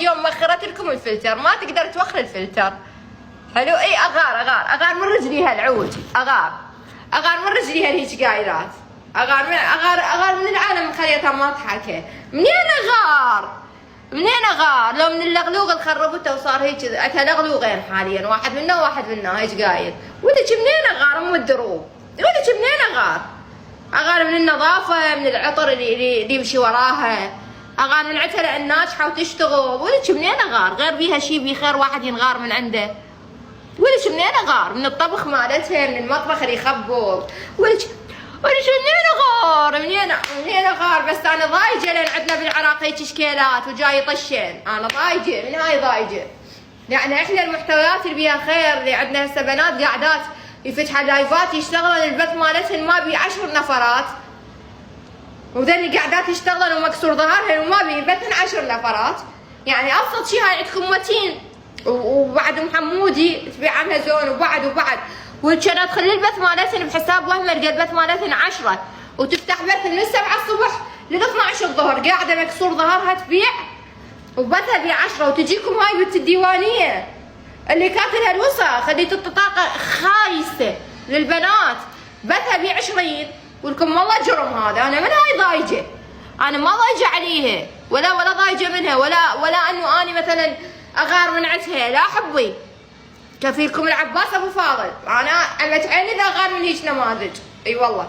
يوم مخرت لكم الفلتر، ما تقدر توخر الفلتر. حلو. اي اغار من رجليها العود، اغار من رجليها الهيج قايلات، اغار من العالم مخليتها ما تحكي. منين اغار؟ لو من اللغلوغ اللي خربته وصار هيك اكل لغلوغين حاليا، واحد منا هيك قايل. ولك منين اغار ام الدروب؟ ولك منين اغار؟ اغار من النظافه، من العطر اللي يمشي وراها، اغار من عتلة الناجحه وتشتغل. ولك منين اغار؟ غير بيها شي بخير واحد ينغار من عنده. ولك منين اغار؟ من الطبخ مالتها، من المطبخ اللي يخبط. ولك منين اغار؟ بس انا ضايجه لان عندنا بالعراق هيك شكيلات وجاي طشين، انا ضايجه من هاي ضايجه. يعني احنا المحتويات اللي بيها خير، اللي عندنا هسه بنات قاعدات يفتحوا لايفات يشتغلون البث مالتهن ما بي 10 نفرات، وذني قاعدات يشتغلون ومكسور ظهرهن وما بي بثن 10 نفرات. يعني ابسط شيء هاي عندكم متين وبعد محمودي تبيع عنها زون وبعد وكانت تخلي البث مالتهن بحساب وهم البث مالتهن 10 وتفتح بث من 7 الصبح ل 12 الظهر قاعده مكسور ظهرها تبيع وبثها ب 10. وتجيكم هاي بنت الديوانيه اللي كاتلها الوسخ اللي الطاقه خايسه للبنات بثها ب 20 ولكم والله جرم هذا. انا من هاي ضايجه، انا ما ضايجه عليها ولا ضايجه منها ولا انه اني مثلا اغار من عندها، لا حبي. كفيلكم العباس ابو فاضل، انا عمت عيني اذا اغار من هيك نماذج. اي والله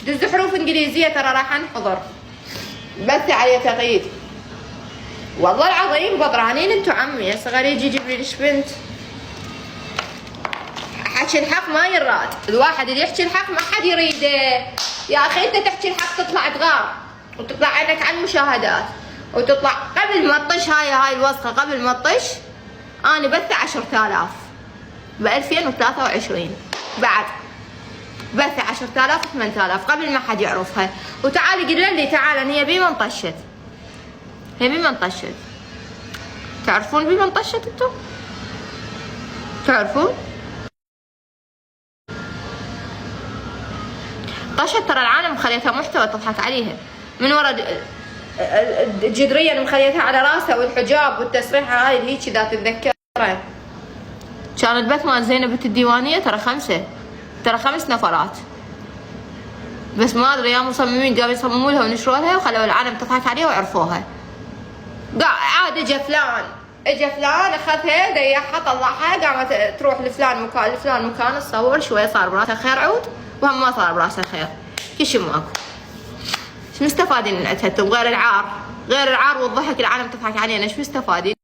دز حروف انجليزيه ترى راح انحضر بث عليه تغيير. والله العظيم بطرانين انتو عمي. هسه غير يجي يجيب لي ليش بنت. حكي الحق ما يراد، الواحد اللي يحكي الحق ما حد يريده. يا اخي انت تحكي الحق تطلع تغار وتطلع عينك على المشاهدات وتطلع. قبل ما تطش هاي الوسخه، قبل ما تطش انا بث 10000 ب 2023 بعد بث 10000 8000 قبل ما حد يعرفها. وتعالي قولي لي تعال هي بمن طشت؟ هي بمن طشت؟ تعرفون بمن طشت انتم؟ تعرفون؟ طشت ترى العالم مخليتها محتوى تضحك عليها من ورا الجدريه اللي مخليتها على راسها والحجاب والتسريحه هاي اللي هيك اذا تتذكرها. كان البث مال زينب بنت الديوانيه ترى 5 نفرات بس ما ادري يا مصممين قاموا يصمموا لها ونشروا لها وخلوا العالم تضحك عليها وعرفوها. عاد اجى فلان اخذها ذيحها طلعها قامت تروح لفلان مكان تصور شوي صار براسها خير عود وهم ما صار براسها خير. كل شيء ماكو. شو مستفادين من عندها انتم غير العار والضحك العالم تضحك علينا؟ شو مستفادين؟